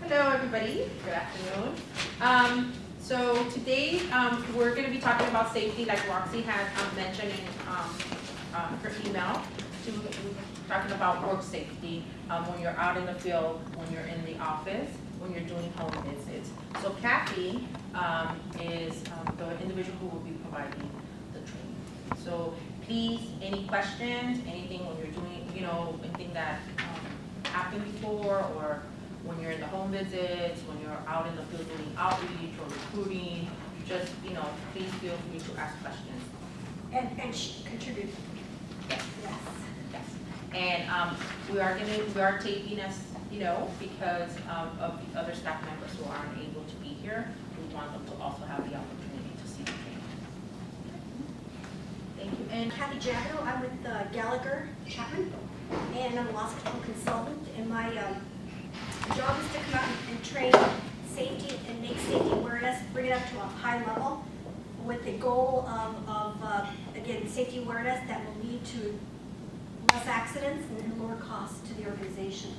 Hello, everybody. Good afternoon. So today we're going to be talking about safety, like Roxy had mentioned in her email. We're talking about work safety when you're out in the field, when you're in the office, when you're doing home visits. So Kathy is the individual who will be providing the training. So please, any questions, anything when you're doing, anything that happened before, or when you're in the home visits, when you're out in the field doing outreach or recruiting, just, please feel free to ask questions. And contribute. Yes. Yes. Yes. And we are taking us, because of the other staff members who aren't able to be here, we want them to also have the opportunity to see the training. Thank you. And Kathy Jagado, I'm with Gallagher Chapman, and I'm a law school consultant, and my job is to come out and train safety and make safety awareness, bring it up to a high level with the goal of again, safety awareness that will lead to less accidents and lower costs to the organization.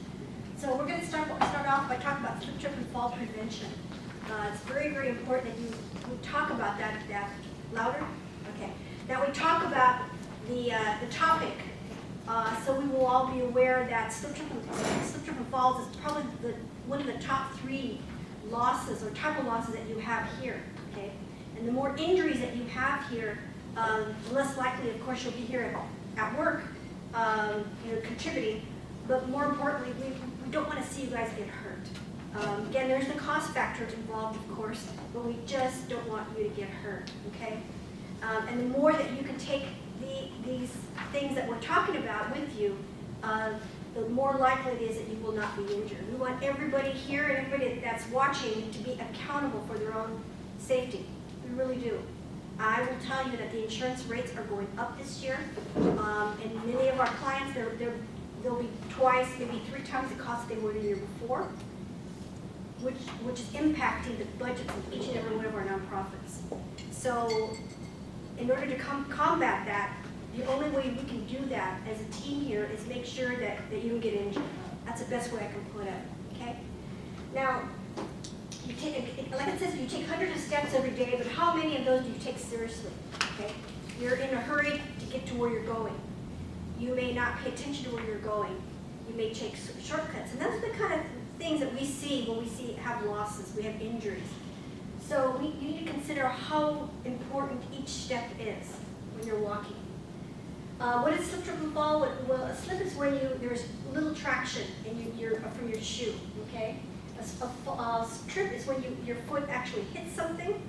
So we're going to start off by talking about slip, trip, and fall prevention. It's very, very important that we talk about that louder? Okay. That we talk about the topic. So we will all be aware that slip, trip, and falls is probably one of the top 3 losses or type of losses that you have here. Okay, and the more injuries that you have here, the less likely, of course, you'll be here at work, contributing. But more importantly, we don't want to see you guys get hurt. Again, there's the cost factors involved, of course, but we just don't want you to get hurt. Okay, and the more that you can take these things that we're talking about with you, the more likely it is that you will not be injured. We want everybody here and everybody that's watching to be accountable for their own safety. We really do. I will tell you that the insurance rates are going up this year, and many of our clients, they'll be twice, maybe 3 times the cost they were the year before, which is impacting the budgets of each and every one of our nonprofits. So in order to combat that, the only way we can do that as a team here is make sure that you don't get injured. That's the best way I can put it, okay? Now, like it says, you take hundreds of steps every day, but how many of those do you take seriously, okay? You're in a hurry to get to where you're going. You may not pay attention to where you're going. You may take shortcuts. And those are the kind of things that we see when we have losses, we have injuries. So you need to consider how important each step is when you're walking. What is slip, trip, and fall? Well, a slip is when there's little traction from your shoe, okay? A trip is when your foot actually hits something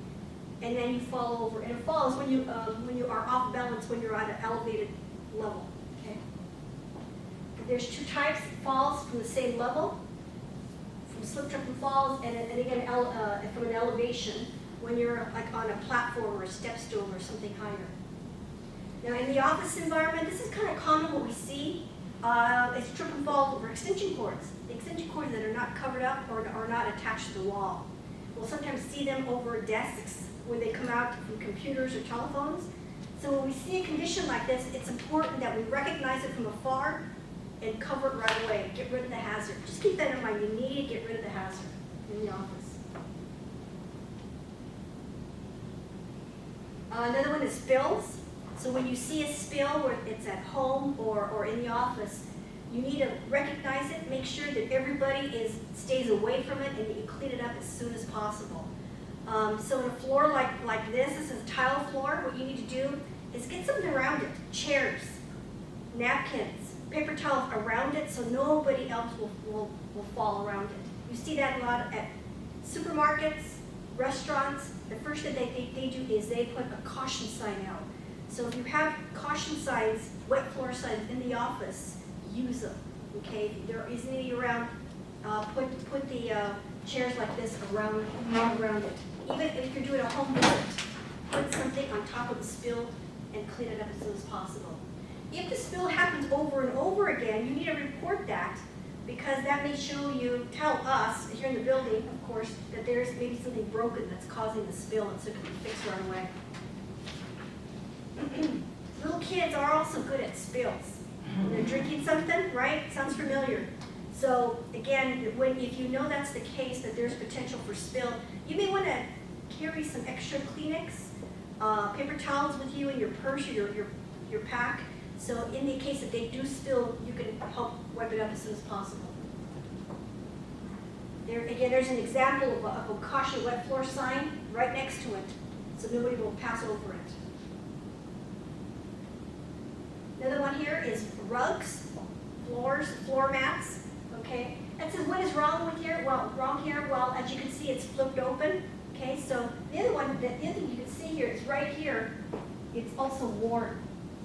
and then you fall over. And a fall is when you are off balance, when you're at an elevated level, okay? There's 2 types of falls from the same level, from slip, trip, and falls, and again from an elevation when you're like on a platform or a step stool or something higher. Now in the office environment, this is kind of common what we see. It's trip and fall over extension cords. The extension cords that are not covered up or are not attached to the wall. We'll sometimes see them over desks when they come out from computers or telephones. So when we see a condition like this, it's important that we recognize it from afar and cover it right away. Get rid of the hazard. Just keep that in mind. You need to get rid of the hazard in the office. Another one is spills. So when you see a spill, where it's at home or in the office, you need to recognize it, make sure that everybody stays away from it, and that you clean it up as soon as possible. So in a floor like this is a tile floor, what you need to do is get something around it. Chairs, napkins, paper towels around it so nobody else will fall around it. You see that a lot at supermarkets, restaurants. The first thing they do is they put a caution sign out. So if you have caution signs, wet floor signs in the office, use them, okay? If there isn't any around, put the chairs like this around it. Even if you're doing a home visit, put something on top of the spill and clean it up as soon as possible. If the spill happens over and over again, you need to report that, because that may tell us here in the building, of course, that there's maybe something broken that's causing the spill, and so it can be fixed right away. Little kids are also good at spills. When they're drinking something, right? Sounds familiar. So again, if you know that's the case, that there's potential for spill, you may want to carry some extra Kleenex, paper towels with you in your purse or your pack. So in the case that they do spill, you can help wipe it up as soon as possible. Again, there's an example of a caution wet floor sign right next to it, so nobody will pass over it. Another one here is rugs, floors, floor mats. Okay, that says what is wrong with here? Well, wrong here. Well, as you can see, it's flipped open. Okay, so the other thing you can see here is right here. It's also worn,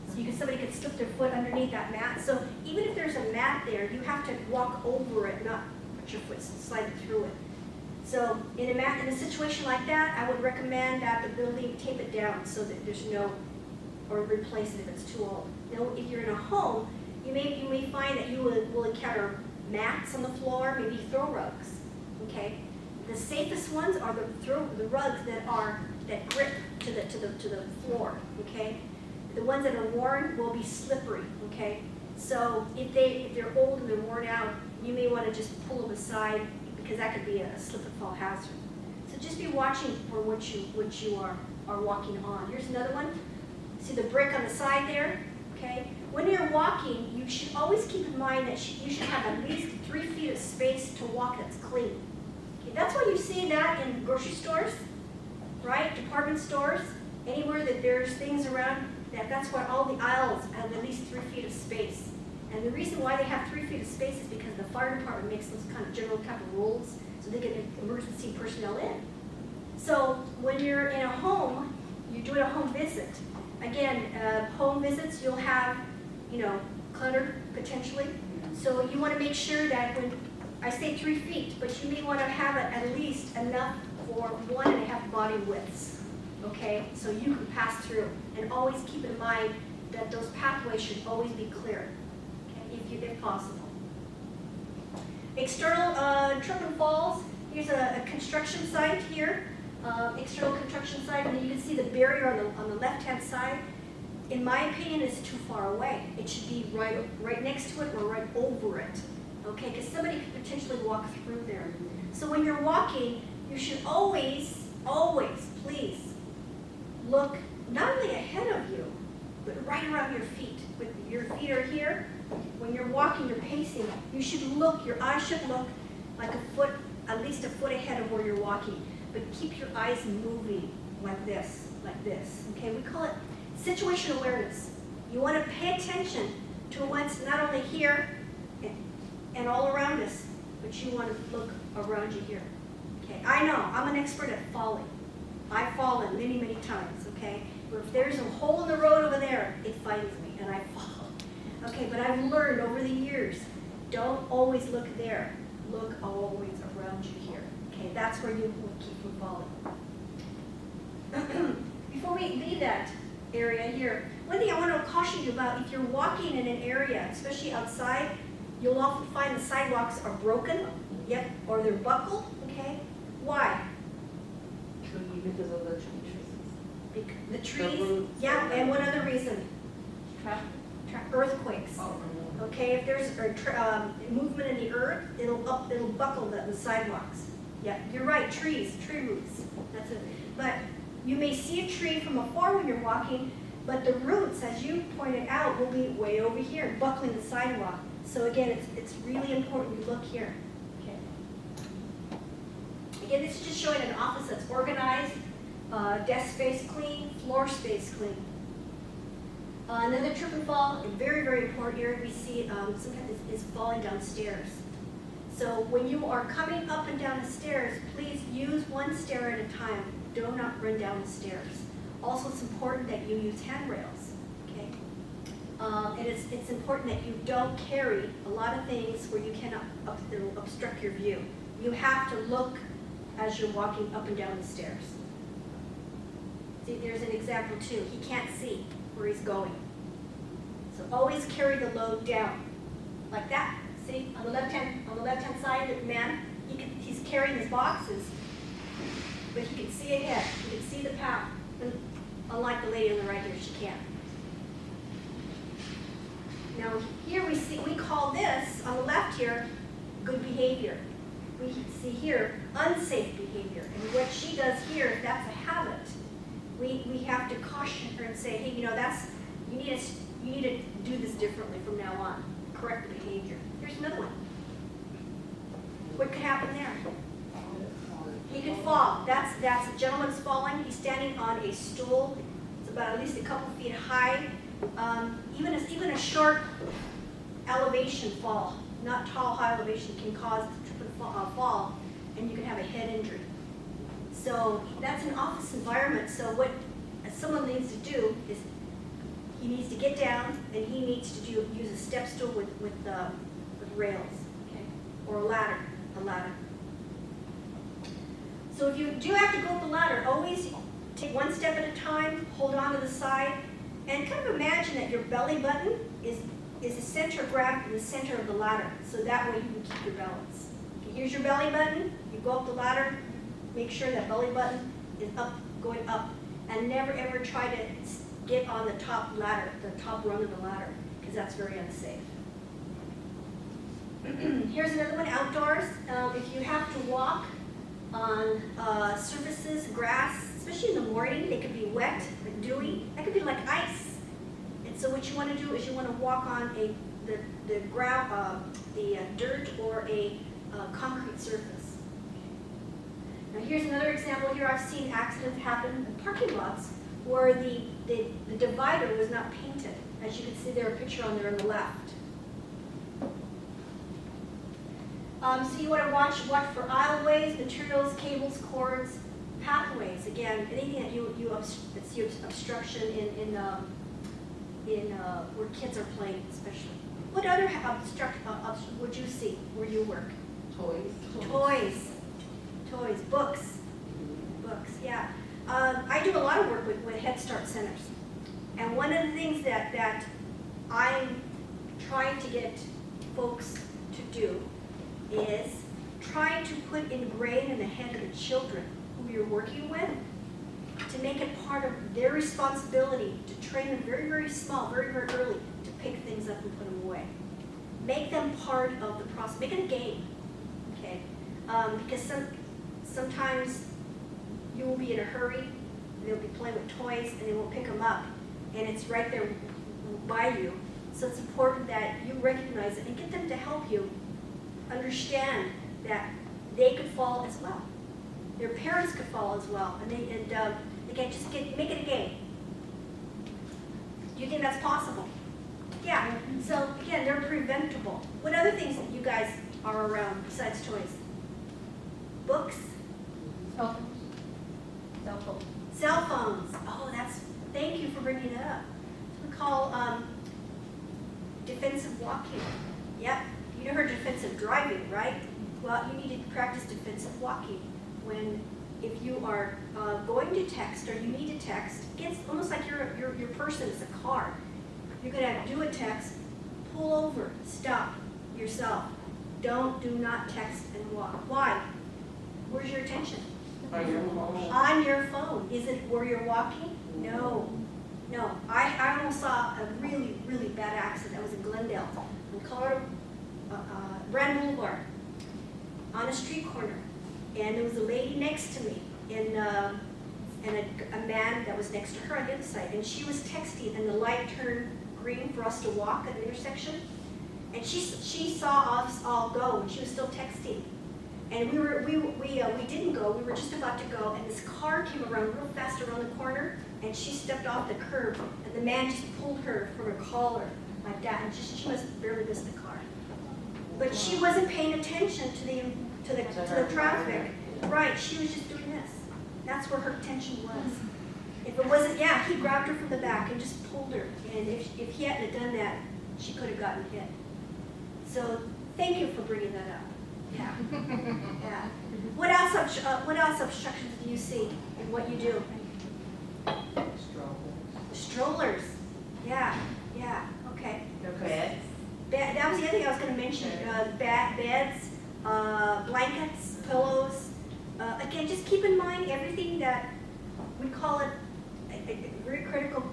so somebody could slip their foot underneath that mat. So even if there's a mat there, you have to walk over it, not put your foot slide through it. So in a situation like that, I would recommend that the building tape it down so that there's no, or replace it if it's too old. Now, if you're in a home, you may find that you will encounter mats on the floor, maybe throw rugs. Okay, the safest ones are the rugs that grip to the floor. Okay, the ones that are worn will be slippery. Okay, so if they're old and they're worn out, you may want to just pull them aside because that could be a slip and fall hazard. So just be watching for what you are walking on. Here's another one. See the brick on the side there? Okay. When you're walking, you should always keep in mind that you should have at least 3 feet of space to walk that's clean. Okay. That's why you see that in grocery stores, right? Department stores, anywhere that there's things around, that's why all the aisles have at least 3 feet of space. And the reason why they have 3 feet of space is because the fire department makes those kind of general type of rules so they get emergency personnel in. So when you're in a home, you're doing a home visit. Again, home visits, you'll have, clutter potentially. So you want to make sure that when I say 3 feet, but you may want to have it at least enough for 1.5 body widths. Okay, so you can pass through, and always keep in mind that those pathways should always be clear, okay, if possible. External trip and falls. Here's a construction site here. External construction site, and then you can see the barrier on the left-hand side. In my opinion, it's too far away. It should be right next to it or right over it, okay? Because somebody could potentially walk through there. So when you're walking, you should always, please, look not only ahead of you, but right around your feet. When your feet are here, when you're walking, you're pacing, you should look, your eyes should look like at least a foot ahead of where you're walking. But keep your eyes moving like this, okay? We call it situational awareness. You want to pay attention to what's not only here and all around us, but you want to look around you here, okay? I know, I'm an expert at falling. I've fallen many, many times, okay? But if there's a hole in the road over there, it finds me and I fall. Okay, but I've learned over the years, don't always look there. Look always around you here. Okay, that's where you will keep from falling. Before we leave that area here, one thing I want to caution you about, if you're walking in an area, especially outside, you'll often find the sidewalks are broken, or they're buckled, okay? Why? Because of the trees. The trees, yeah, and one other reason, earthquakes. Okay, if there's movement in the earth, it'll buckle the sidewalks. Yeah, you're right, tree roots, that's it. But you may see a tree from afar when you're walking, but the roots, as you pointed out, will be way over here, buckling the sidewalk. So again, it's really important you look here. Okay. Again, this is just showing an office that's organized, desk space clean, floor space clean. Another trip and fall, a very, very important area we see sometimes is falling downstairs. So when you are coming up and down the stairs, please use one stair at a time. Do not run down the stairs. Also, it's important that you use handrails, okay? And it's important that you don't carry a lot of things where you cannot obstruct your view. You have to look as you're walking up and down the stairs. See, there's an example too. He can't see where he's going. So always carry the load down, like that. See, on the left-hand side, the man, he's carrying his boxes, but he can see ahead. He can see the path. Unlike the lady on the right here, she can't. Now here we call this on the left here good behavior. We see here unsafe behavior. And what she does here, if that's a habit, we have to caution her and say, hey, you need to do this differently from now on. Correct the behavior. Here's another one. What could happen there? He could fall. That's a gentleman's falling. He's standing on a stool. It's about at least a couple feet high. Even a short elevation fall, not tall, high elevation, can cause a fall, and you can have a head injury. So that's an office environment. So what someone needs to do is he needs to get down, and he needs to use a step stool with rails, okay, or a ladder. So if you do have to go up the ladder, always take one step at a time, hold on to the side, and kind of imagine that your belly button is the center of gravity in the center of the ladder, so that way you can keep your balance. Okay, here's your belly button. You go up the ladder, make sure that belly button is up, going up, and never ever try to get on the top ladder, the top rung of the ladder, because that's very unsafe. Here's another one, outdoors. If you have to walk on surfaces, grass, especially in the morning, they could be wet, like dewy. That could be like ice. And so what you want to do is you want to walk on the ground, the dirt or a concrete surface. Now here's another example. Here I've seen accidents happen in parking lots where the divider was not painted. As you can see, there's a picture on there on the left. So you want to watch for aisleways, materials, cables, cords, pathways. Again, anything that that's your obstruction in where kids are playing, especially. What other would you see where you work? Toys, books, yeah. I do a lot of work with Head Start centers. And one of the things that I'm trying to get folks to do is trying to put ingrained in the head of the children who you're working with to make it part of their responsibility to train them very, very small, very, very early to pick things up and put them away. Make them part of the process. Make it a game, okay? Because sometimes you will be in a hurry, they'll be playing with toys, and they won't pick them up, and it's right there by you. So it's important that you recognize it and get them to help you understand that they could fall as well. Their parents could fall as well, and again, just make it a game. Do you think that's possible? Yeah. So again, they're preventable. What other things that you guys are around besides toys? Books? Cell phones. Cell phones. Oh, thank you for bringing that up. We call defensive walking. Yep. You heard defensive driving, right? Well, you need to practice defensive walking if you are going to text or you need to text. It's almost like your person is a car. You're going to do a text, pull over, stop yourself. Do not text and walk. Why? Where's your attention? On your phone. On your phone. Is it where you're walking? No. I almost saw a really, really bad accident. That was in Glendale, in Colorado, Brand Boulevard, on a street corner. And there was a lady next to me, and a man that was next to her on the other side. And she was texting, and the light turned green for us to walk at the intersection. And she saw us all go, and she was still texting. And we didn't go. We were just about to go, and this car came around real fast around the corner, and she stepped off the curb, and the man just pulled her from her collar like that, and she must barely missed the car. But she wasn't paying attention to the traffic. Right, she was just doing this. That's where her attention was. If it wasn't, yeah, he grabbed her from the back and just pulled her. And if he hadn't done that, she could have gotten hit. So thank you for bringing that up. Yeah. Yeah. What else obstructions do you see in what you do? Strollers. Yeah. Okay. Beds. That was the other thing I was going to mention. Beds, blankets, pillows. Again, just keep in mind everything that we call it a very critical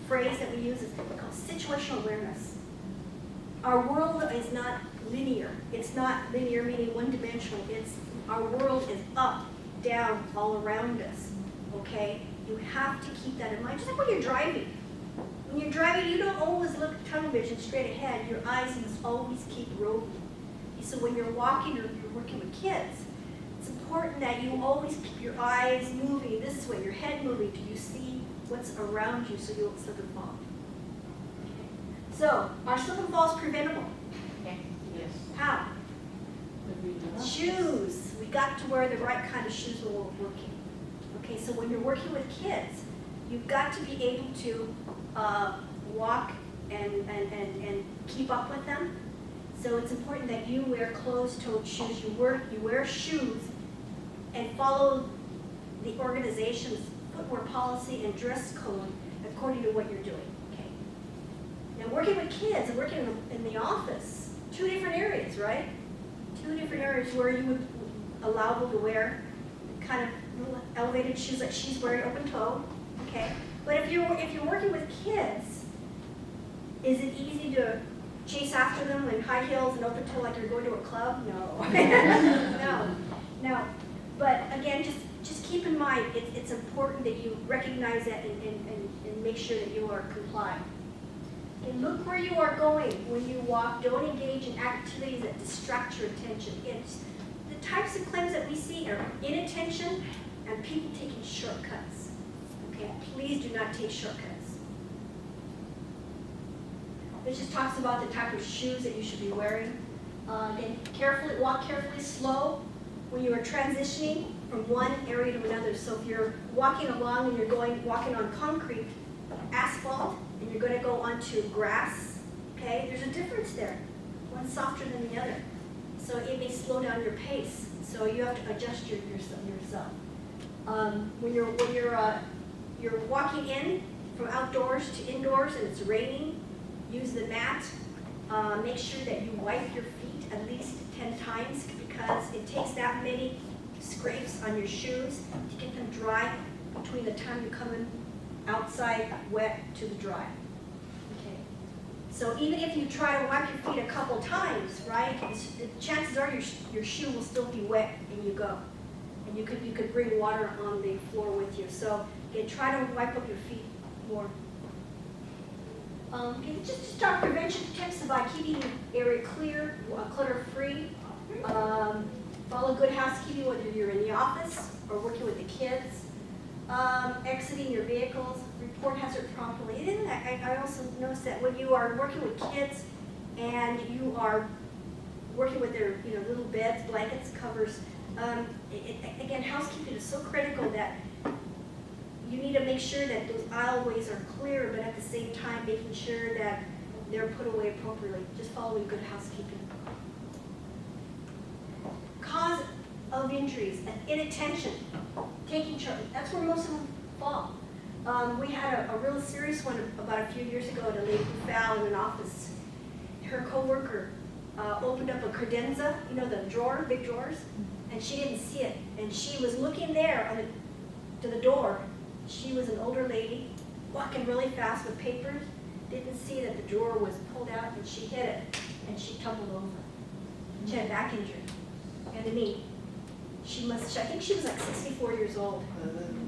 phrase that we use is called situational awareness. our world is not linear. It's not linear meaning one-dimensional. Our world is up, down, all around us, okay? You have to keep that in mind, just like when you're driving. When you're driving, you don't always look tunnel vision straight ahead. Your eyes must always keep roving. So when you're walking or you're working with kids, it's important that you always keep your eyes moving this way, your head moving. Do you see what's around you so you won't slip and fall? Okay. So, are slip and falls preventable? Okay. Yes. How? Shoes. We got to wear the right kind of shoes when we're working. Okay, so when you're working with kids, you've got to be able to walk and keep up with them. So it's important that you wear closed-toed shoes. You wear shoes and follow the organization's footwear policy and dress code according to what you're doing. Okay. Now working with kids and working in the office, two different areas, right? Two different areas where you would allow them to wear kind of little elevated shoes like she's wearing, open toe. Okay. But if you're working with kids, is it easy to chase after them in high heels and open toe like you're going to a club? No. No. But again, just keep in mind, it's important that you recognize that and make sure that you are compliant. And look where you are going when you walk. Don't engage in activities that distract your attention. It's the types of claims that we see are inattention and people taking shortcuts. Okay, please do not take shortcuts. This just talks about the type of shoes that you should be wearing. And walk carefully, slow when you are transitioning from one area to another. So if you're walking along and you're walking on concrete, asphalt, and you're going to go onto grass, okay, there's a difference there. One's softer than the other. So it may slow down your pace. So you have to adjust yourself. When you're walking in from outdoors to indoors and it's raining, use the mat. Make sure that you wipe your feet at least 10 times because it takes that many scrapes on your shoes to get them dry between the time you come in outside wet to the dry. Okay. So even if you try to wipe your feet a couple times, right, the chances are your shoe will still be wet and you go. And you could bring water on the floor with you. So again, try to wipe up your feet more. Just talk prevention tips about keeping the area clear, clutter-free. Follow good housekeeping whether you're in the office or working with the kids. Exiting your vehicles, report hazard promptly. And I also noticed that when you are working with kids and you are working with their little beds, blankets, covers, again, housekeeping is so critical that you need to make sure that those aisleways are clear, but at the same time making sure that they're put away appropriately. Just following good housekeeping. Cause of injuries and inattention, taking charge. That's where most of them fall. We had a real serious one about a few years ago at a lady who fell in an office. Her coworker opened up a credenza, the drawer, big drawers, and she didn't see it. And she was looking there to the door. She was an older lady, walking really fast with papers, didn't see that the drawer was pulled out, and she hit it, and she tumbled over. She had a back injury and a knee. I think she was like 64 years old.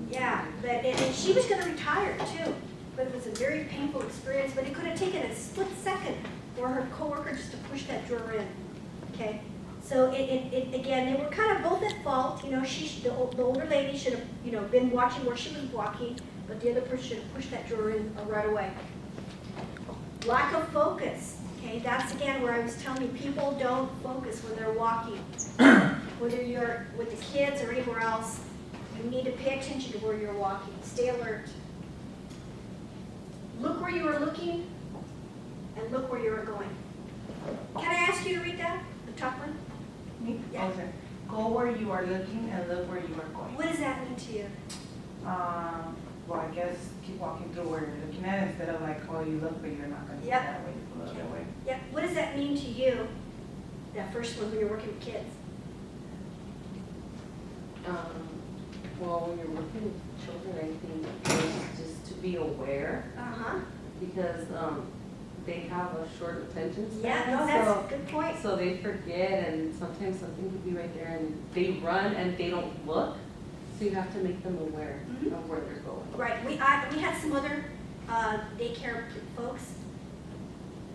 Yeah, and she was going to retire too, but it was a very painful experience, but it could have taken a split second for her coworker just to push that drawer in, okay? So again, they were kind of both at fault. The older lady should have, been watching where she was walking, but the other person should have pushed that drawer in right away. Lack of focus. Okay, that's again where I was telling you people don't focus when they're walking. Whether you're with the kids or anywhere else, you need to pay attention to where you're walking. Stay alert. Look where you are looking and look where you are going. Can I ask you to read that? The top one? Yeah. Okay. Go where you are looking and look where you are going. What does that mean to you? Well, I guess keep walking through where you're looking at instead of like, oh, you look, but you're not going to Yep. go that way, you go the other way. Yeah. What does that mean to you? That first one when you're working with kids. Well, when you're working with children, I think it's just to be aware Uh-huh. because they have a short attention span. Yeah, no, that's a good point. So they forget, and sometimes something could be right there, and they run and they don't look. So you have to make them aware Mhm. of where they're going. Right, we had some other daycare folks.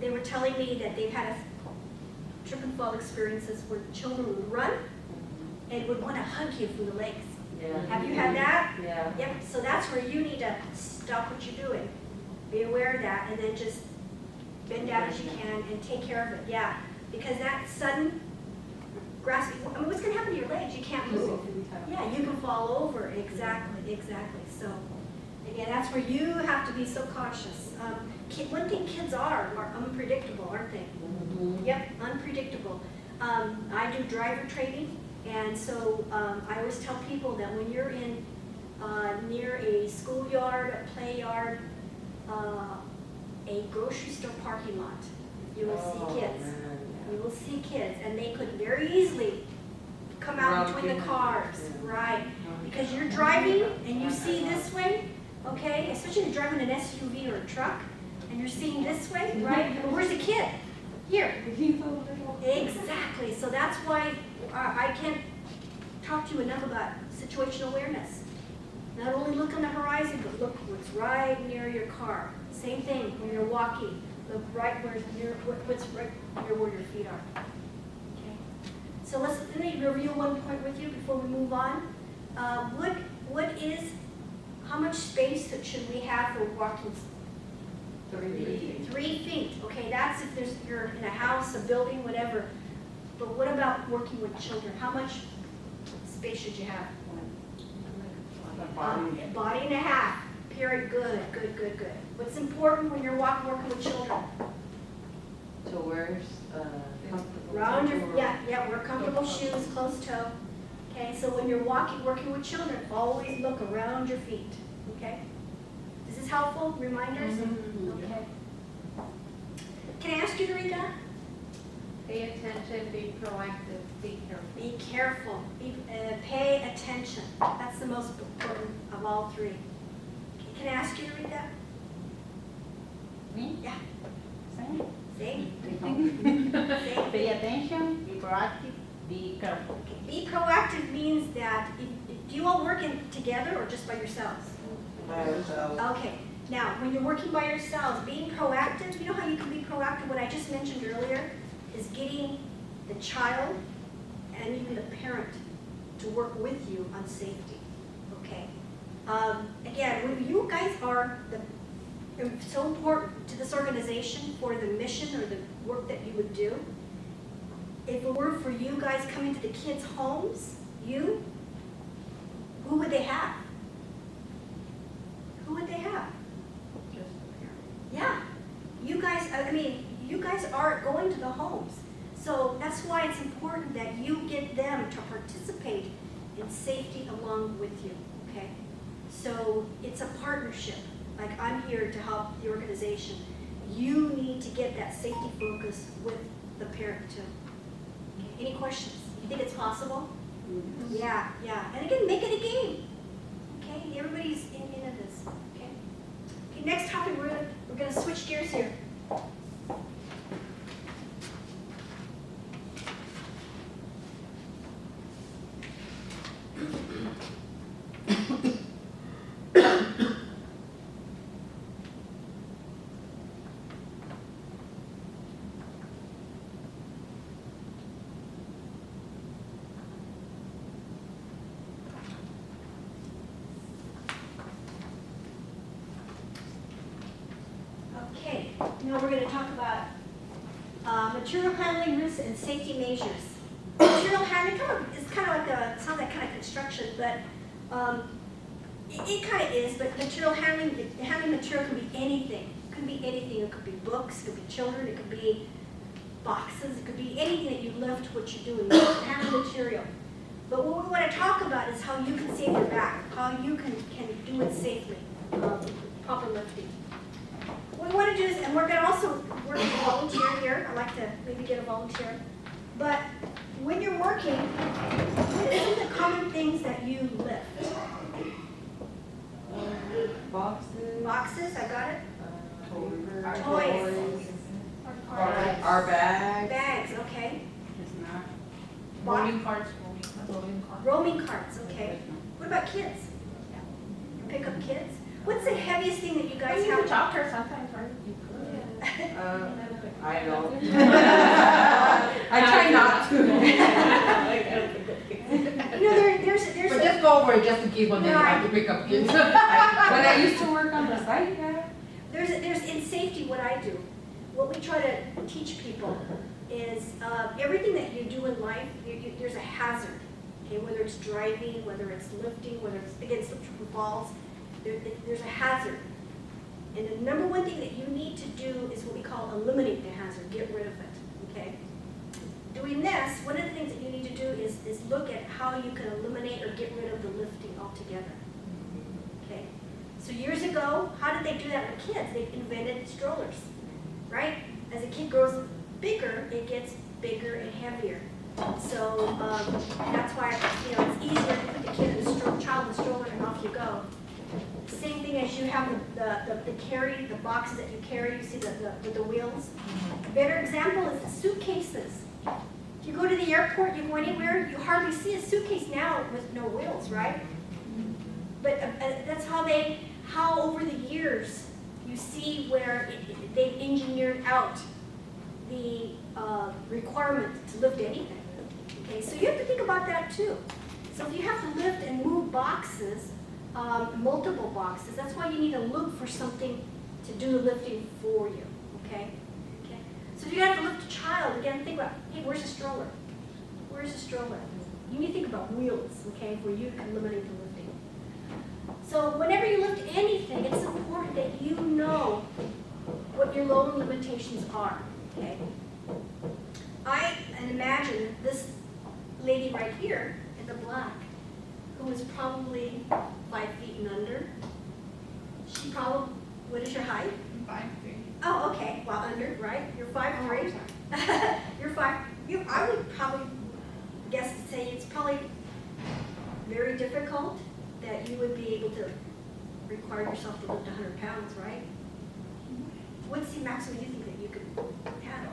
They were telling me that they've had a trip and fall experiences where children would run and would want to hug you from the legs. Yeah. Have you had that? Yeah. Yep, so that's where you need to stop what you're doing. Be aware of that and then just bend down as you can and take care of it, yeah. Because that sudden grasping, I mean, what's gonna happen to your legs? You can't move. Yeah, you can fall over, exactly. So, again, that's where you have to be so cautious. One thing kids are unpredictable, aren't they? Mhm. Yep, unpredictable. I do driver training, and so I always tell people that when you're in near a schoolyard, a play yard, a grocery store parking lot, you will Oh, see kids. man, You will see kids, and they could very easily come out Run between the in. cars, Yeah. right? Because you're driving and you see this way, okay, especially if you're driving an SUV or a truck, and you're seeing this way, right? Well, where's the kid? Here. He's so little. Exactly, so that's why I can't talk to you enough about situational awareness. Not only look on the horizon, but look what's right near your car. Same thing when you're walking, look right what's right near where your feet are. Okay. So let me review one point with you before we move on. How much space should we have for walking? 3 feet. 3 feet, okay, that's if you're in a house, a building, whatever. But what about working with children? How much space should you have? Body and a half, period, good. What's important when you're working with children? To wear comfortable. Round your, yeah, wear comfortable shoes, closed toe. Okay, so when you're working with children, always look around your feet, okay? Is this helpful, reminders? Okay. Can I ask you to read that? Pay attention, be proactive, be careful. Be careful, pay attention. That's the most important of all three. Okay, can I ask you to read that? Me? Yeah. Same. Say. Pay attention, be proactive, be careful. Be proactive means that, do you all work together or just by yourselves? By ourselves. Okay, now, when you're working by yourselves, being proactive, you know how you can be proactive? What I just mentioned earlier is getting the child and even the parent to work with you on safety, okay? Again, when you guys are so important to this organization for the mission or the work that you would do, if it were for you guys coming to the kids' homes, who would they have? Who would they have? Just the parent. Yeah, you guys are going to the homes. So that's why it's important that you get them to participate in safety along with you, okay? So it's a partnership. Like, I'm here to help the organization. You need to get that safety focus with the parent too. Okay, any questions? You think it's possible? Yeah. And again, make it a game. Okay, everybody's into this. Okay. Next topic, we're gonna switch gears here. Okay, now we're going to talk about material handling risks and safety measures. Material handling is kind of like sounds like kind of construction, but it kind of is. But material handling material can be anything. It could be anything. It could be books. It could be children. It could be boxes. It could be anything that you left what you're doing. Handle material. But what we want to talk about is how you can save your back, how you can do it safely, proper lifting. What we want to do is, and we're going to also work with a volunteer here. I'd like to maybe get a volunteer. But when you're working, what are some of the common things that you lift? Boxes. Boxes, I got it. Toys. Toys. Our bags. Bags, okay. It's not. Rolling carts, rolling carts. Roaming carts, okay. What about kids? Pick up kids? What's the heaviest thing that you Guys guys have have? a childcare sometimes, right? You could. I don't. I try not to. You know, there's But a, just go over it just in case one day you have to pick up kids. When I used to work on the site, yeah. there's in safety, what I do, what we try to teach people is everything that you do in life, there's a hazard. Okay, whether it's driving, whether it's lifting, whether it's against the falls, there's a hazard. And the number one thing that you need to do is what we call eliminate the hazard, get rid of it, okay? Doing this, one of the things that you need to do is look at how you can eliminate or get rid of the lifting altogether, okay? So years ago, how did they do that with kids? They invented strollers, right? As a kid grows bigger, it gets bigger and heavier. So that's why, it's easier to put the kid in the child in the stroller and off you go. Same thing as you have the boxes that you carry, you see the wheels. A better example is the suitcases. If you go to the airport, you go anywhere, you hardly see a suitcase now with no wheels, right? But that's how over the years, you see where they've engineered out the requirement to lift anything. Okay, so you have to think about that too. So if you have to lift and move boxes, multiple boxes, that's why you need to look for something to do the lifting for you, okay? Okay. So if you have to lift a child, again, think about, hey, where's the stroller? Where's the stroller? You need to think about wheels, okay, where you can eliminate the lifting. So whenever you lift anything, it's important that you know what your load limitations are, okay? I imagine this lady right here in the black, who is probably 5 feet and under. She probably, what is your height? 5'3". Oh, okay, well, under, right? You're 5'3". You're 5, I would probably guess to say it's probably very difficult that you would be able to require yourself to lift 100 pounds, right? What's the maximum you think that you could handle?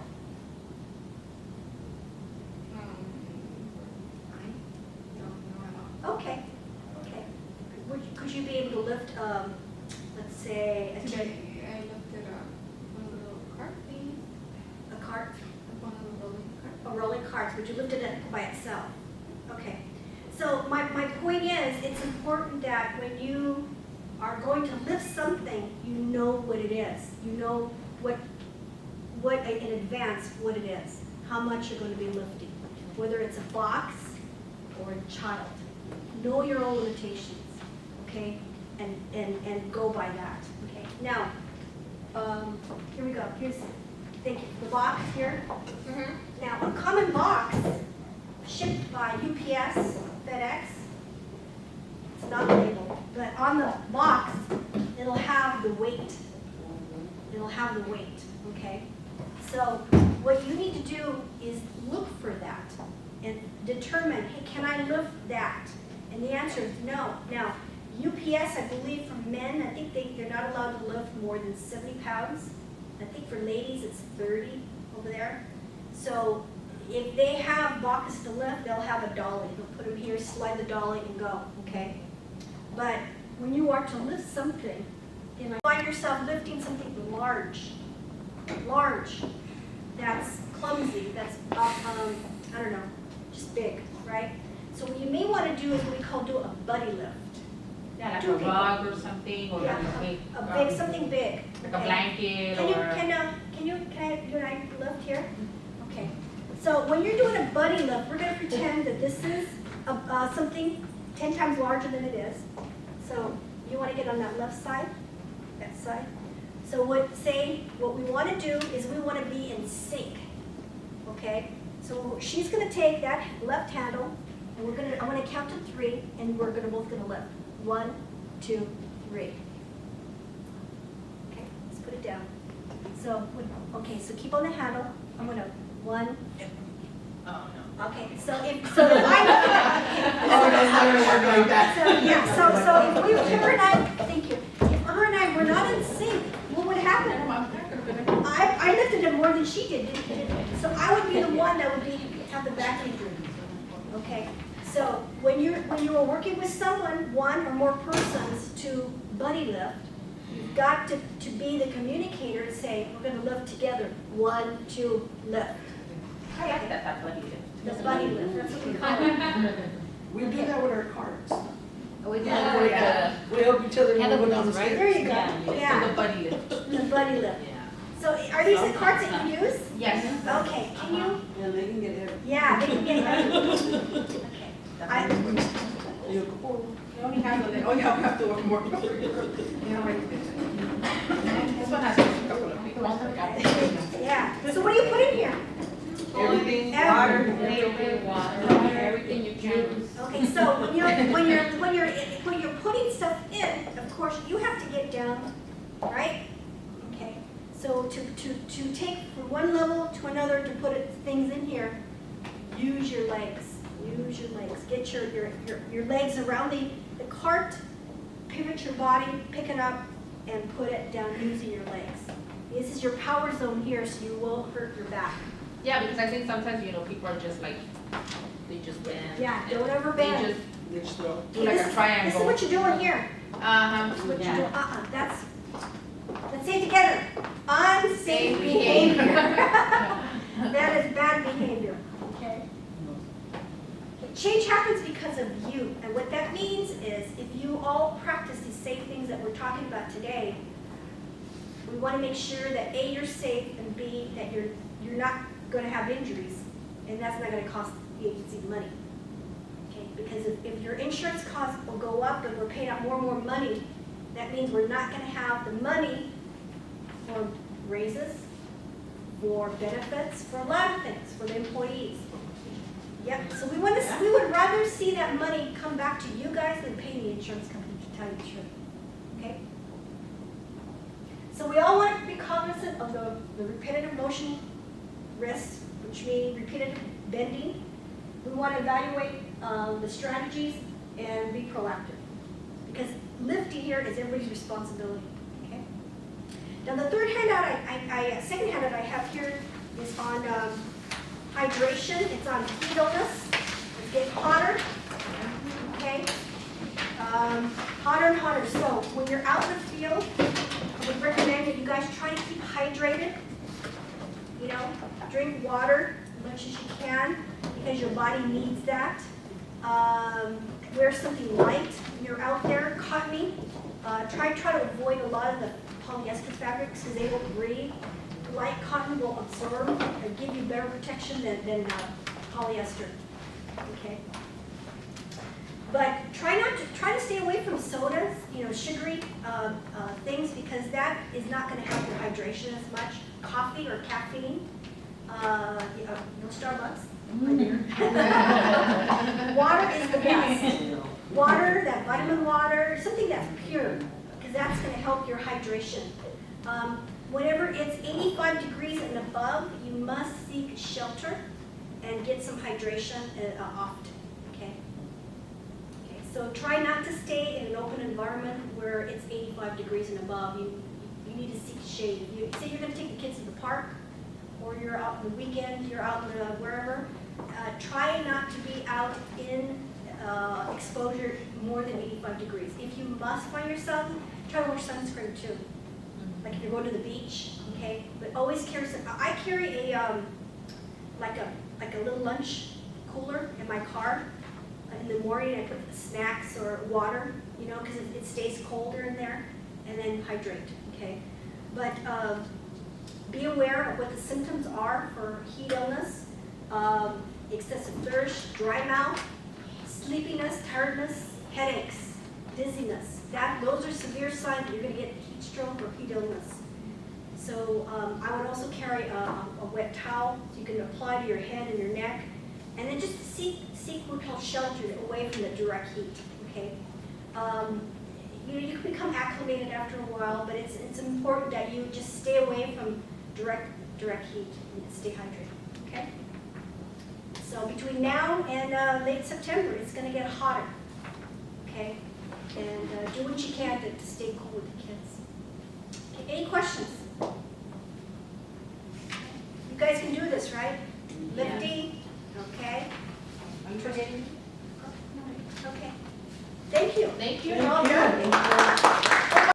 Okay, okay. Could you be able to lift, let's say, Today, I lifted one of the little cart things, a cart, one of the rolling carts. a rolling cart, but you lifted it by itself? Okay. So my point is, it's important that when you are going to lift something, you know what it is. You know what in advance what it is, how much you're going to be lifting, whether it's a box or a child. Know your own limitations, okay, and go by that, okay. Now, here we go. Thank you. The box here. Now, a common box shipped by UPS, FedEx. It's not labeled, but on the box, it'll have the weight. It'll have the weight, okay? So what you need to do is look for that and determine, hey, can I lift that? And the answer is no. Now, UPS, I believe for men, I think they're not allowed to lift more than 70 pounds. I think for ladies, it's 30 over there. So if they have boxes to lift, they'll have a dolly. They'll put them here, slide the dolly and go, okay? But when you are to lift something, you find yourself lifting something large, that's clumsy, that's, I don't know, just big, right? So what you may want to do is what we call do a buddy lift. Yeah, like Two a people. rug or something, or Yeah, like a big, a big, something big. like a okay? blanket, Can you, or. can you and I lift here? Okay. So when you're doing a buddy lift, we're going to pretend that this is something 10 times larger than it is. So you want to get on that left side, that side. So what we want to do is we want to be in sync. Okay. So she's going to take that left handle, and I'm going to count to 3, and we're both going to lift. 1, 2, 3. Okay, let's put it down. So, okay, so keep on the handle. I'm gonna 1. Oh, no. Okay, so if I. Oh, that's not gonna work like that. So yeah, so if her and I, thank you. If her and I were not in sync, what would happen? lifted it? I lifted him more than she did, so I would be the one that would have the back injury. Okay, so when you are working with someone, one or more persons to buddy lift, you've got to be the communicator and say, we're gonna lift together, 1, 2, lift. I like that buddy lift. The buddy lift, that's what we call it. We do that with our cards. We did. Yeah. We help each other move down the stairs. There you go, Yeah. yeah, The buddy lift. the buddy lift. Yeah. So are these the cards that you use? Yes. Okay, can you, And they can get heavy. yeah, they can get heavy. Okay. I, You only have the, oh, yeah, we have to work more. This one has a couple of people. yeah, so what do you put in here? Everything, Everything. water, Everything you choose. Okay, so when you're putting stuff in, of course, you have to get down, right? Okay, so to take from one level to another to put things in here, use your legs. Use your legs. Get your legs around the cart, pivot your body, pick it up, and put it down using your legs. This is your power zone here, so you won't hurt your back. Yeah, because I think sometimes, people are just like, they just bend. Yeah, don't ever They bend. just Let's throw. do like a This is triangle. what you're doing here. Uh-huh. This is what you're Yeah. doing. That's, let's say it together. Unsafe Safe behavior. behavior. That is bad behavior, okay? Change happens because of you, and what that means is if you all practice these safe things that we're talking about today, we want to make sure that A, you're safe, and B, that you're not going to have injuries, and that's not going to cost the agency money. Okay, because if your insurance costs will go up and we're paying out more and more money, that means we're not going to have the money for raises, for benefits, for a lot of things, for the employees. Yep, so we would rather see that money come back to you guys than pay the insurance company, to tell you the truth. Okay? So we all want to be cognizant of the repetitive motion risks, which mean repeated bending. We want to evaluate the strategies and be proactive. Because lifting here is everybody's responsibility. Okay? Now the third handout, second handout I have here is on hydration. It's on heat illness. It's getting hotter. Okay? Hotter and hotter. So when you're out in the field, I would recommend that you guys try to keep hydrated. Drink water as much as you can because your body needs that. Wear something light when you're out there, cottony. Try to avoid a lot of the polyester fabrics because they will breathe. Light cotton will absorb and give you better protection than polyester. Okay. But try to stay away from sodas, sugary things because that is not going to help your hydration as much. Coffee or caffeine, no Starbucks. Water is the best. Water, that vitamin water, something that's pure, because that's going to help your hydration. Whenever it's 85 degrees and above, you must seek shelter and get some hydration often. Okay. So try not to stay in an open environment where it's 85 degrees and above. You need to seek shade. If you say you're going to take the kids to the park, or you're out on the weekend, you're out wherever, try not to be out in exposure more than 85 degrees. If you must find yourself, try to wear sunscreen too. Like if you're going to the beach, okay? But always carry some. I carry like a little lunch cooler in my car. In the morning, I put snacks or water, because it stays colder in there, and then hydrate, okay? But be aware of what the symptoms are for heat illness, excessive thirst, dry mouth, sleepiness, tiredness, headaches, dizziness. Those are severe signs that you're going to get heat stroke or heat illness. So I would also carry a wet towel so you can apply to your head and your neck. And then just seek what we call shelter away from the direct heat, okay? You can become acclimated after a while, but it's important that you just stay away from direct heat and stay hydrated, okay? So between now and late September, it's going to get hotter, okay? And do what you can to stay cool with the kids. Okay, any questions? guys can do this, right? Lifting, okay? Interesting. Okay. Thank you. Thank you. You're all Thank you.